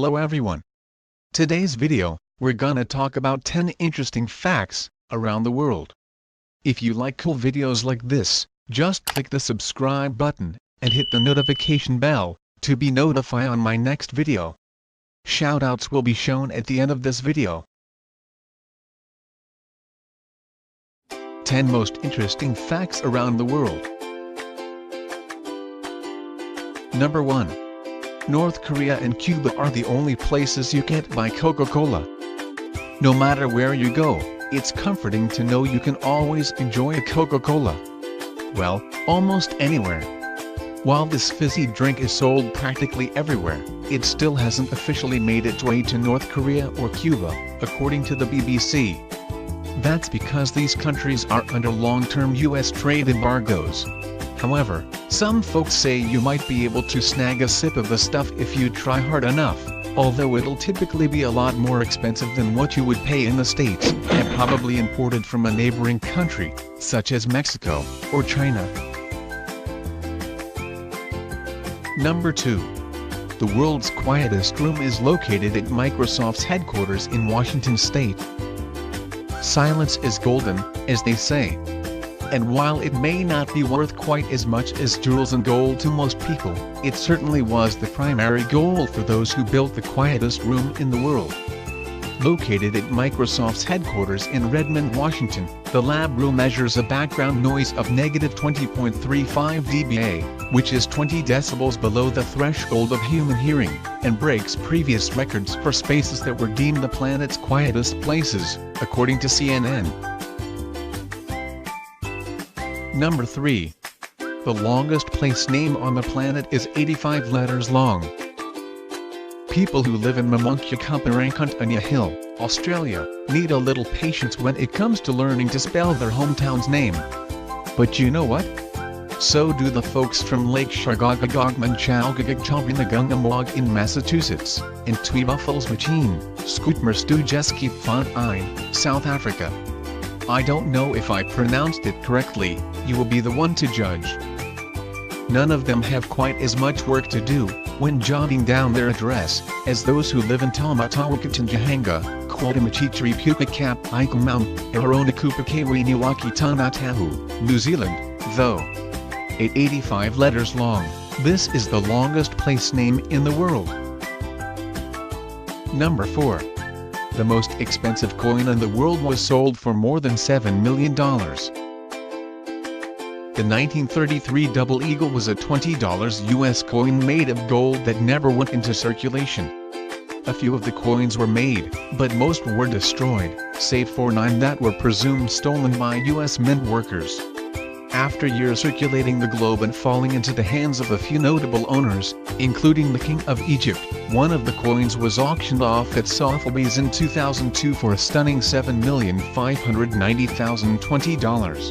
Hello everyone. Today's video, we're gonna talk about 10 interesting facts around the world. If you like cool videos like this, just click the subscribe button and hit the notification bell to be notified on my next video. Shoutouts will be shown at the end of this video. 10 most interesting facts around the world. Number 1. North Korea and Cuba are the only places you can't buy Coca-Cola. No matter where you go, it's comforting to know you can always enjoy a Coca-Cola. Well, almost anywhere. While this fizzy drink is sold practically everywhere, it still hasn't officially made its way to North Korea or Cuba, according to the BBC. That's because these countries are under long-term US trade embargoes. However, some folks say you might be able to snag a sip of the stuff if you try hard enough, although it'll typically be a lot more expensive than what you would pay in the States, and probably imported from a neighboring country, such as Mexico or China. Number 2. The world's quietest room is located at Microsoft's headquarters in Washington State. Silence is golden, as they say. And while it may not be worth quite as much as jewels and gold to most people, it certainly was the primary goal for those who built the quietest room in the world. Located at Microsoft's headquarters in Redmond, Washington, the lab room measures a background noise of -20.35 dBA, which is 20 decibels below the threshold of human hearing, and breaks previous records for spaces that were deemed the planet's quietest places, according to CNN. Number 3. The longest place name on the planet is 85 letters long. People who live in Mamunkya Hill, Australia, need a little patience when it comes to learning to spell their hometown's name. But you know what? So do the folks from Lake Shagagagmanchowgagagchalbinagungamwag in Massachusetts, and Tweebuffelsmachine, Scootmerstujeski Fontein, South Africa. I don't know if I pronounced it correctly, you will be the one to judge. None of them have quite as much work to do when jotting down their address as those who live in Tamatawakatanjahanga, Quadamachichiri Pukakap Ikamam, Aronakupakawiniwaki Tanatahu, New Zealand, though. At 85 letters long, this is the longest place name in the world. Number 4. The most expensive coin in the world was sold for more than $7 million. The 1933 Double Eagle was a $20 US coin made of gold that never went into circulation. A few of the coins were made, but most were destroyed, save for 9 that were presumed stolen by US mint workers. After years circulating the globe and falling into the hands of a few notable owners, including the King of Egypt, one of the coins was auctioned off at Sotheby's in 2002 for a stunning $7,590,020.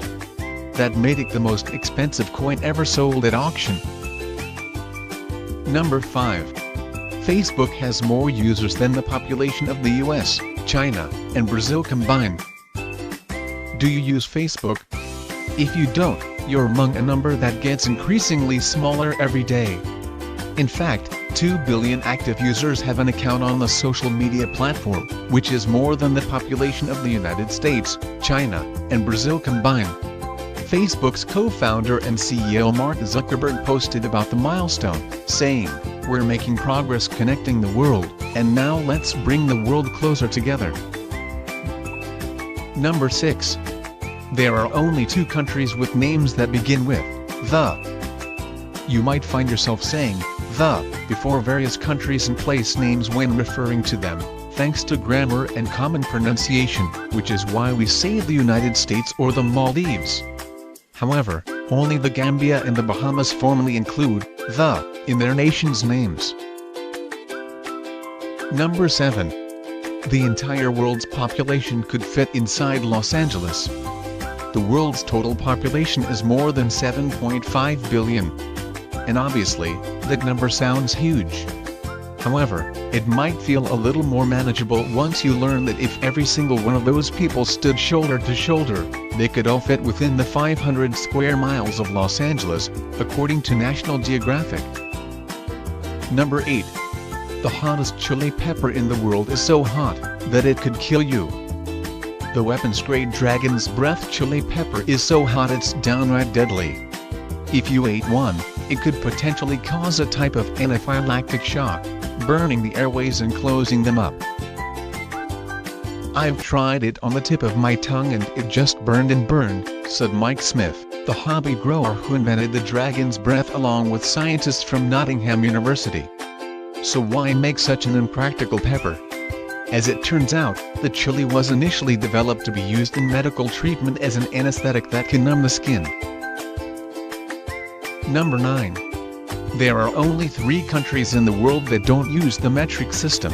That made it the most expensive coin ever sold at auction. Number 5. Facebook has more users than the population of the US, China, and Brazil combined. Do you use Facebook? If you don't, you're among a number that gets increasingly smaller every day. In fact, 2 billion active users have an account on the social media platform, which is more than the population of the United States, China, and Brazil combined. Facebook's co-founder and CEO Mark Zuckerberg posted about the milestone, saying, "We're making progress connecting the world, and now let's bring the world closer together." Number 6. There are only 2 countries with names that begin with the. You might find yourself saying the before various countries and place names when referring to them, thanks to grammar and common pronunciation, which is why we say the United States or the Maldives. However, only the Gambia and the Bahamas formally include the in their nation's names. Number 7. The entire world's population could fit inside Los Angeles. The world's total population is more than 7.5 billion. And obviously, that number sounds huge. However, it might feel a little more manageable once you learn that if every single one of those people stood shoulder to shoulder, they could all fit within the 500 square miles of Los Angeles, according to National Geographic. Number 8. The hottest chili pepper in the world is so hot that it could kill you. The weapons-grade Dragon's Breath chili pepper is so hot it's downright deadly. If you ate one, it could potentially cause a type of anaphylactic shock, burning the airways and closing them up. "I've tried it on the tip of my tongue and it just burned and burned," said Mike Smith, the hobby grower who invented the Dragon's Breath along with scientists from Nottingham University. So why make such an impractical pepper? As it turns out, the chili was initially developed to be used in medical treatment as an anesthetic that can numb the skin. Number 9. There are only 3 countries in the world that don't use the metric system.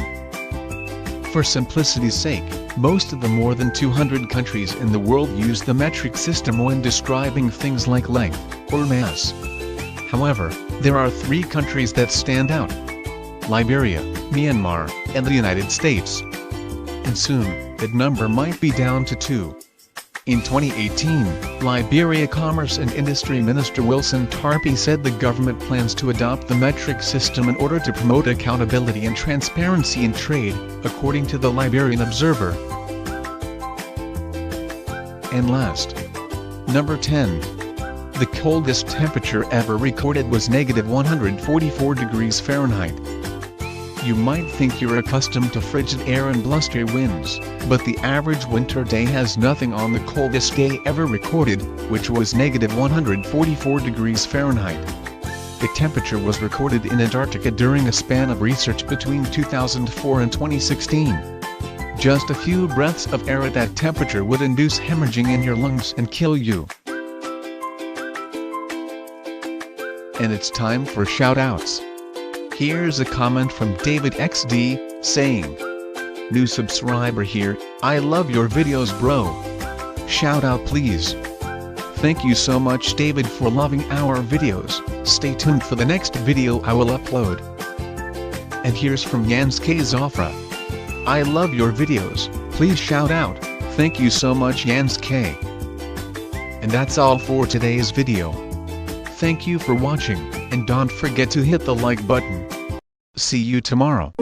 For simplicity's sake, most of the more than 200 countries in the world use the metric system when describing things like length or mass. However, there are 3 countries that stand out: Liberia, Myanmar, and the United States. And soon, that number might be down to 2. In 2018, Liberia Commerce and Industry Minister Wilson Tarpey said the government plans to adopt the metric system in order to promote accountability and transparency in trade, according to the Liberian Observer. And last, number 10. The coldest temperature ever recorded was -144 degrees Fahrenheit. You might think you're accustomed to frigid air and blustery winds, but the average winter day has nothing on the coldest day ever recorded, which was -144 degrees Fahrenheit. The temperature was recorded in Antarctica during a span of research between 2004 and 2016. Just a few breaths of air at that temperature would induce hemorrhaging in your lungs and kill you. And it's time for shout-outs. Here's a comment from David XD, saying, "New subscriber here, I love your videos bro. Shout out please." Thank you so much David for loving our videos. Stay tuned for the next video I will upload. And here's from Jans K. Zofra. "I love your videos, please shout out." Thank you so much Jans K. And that's all for today's video. Thank you for watching, and don't forget to hit the like button. See you tomorrow.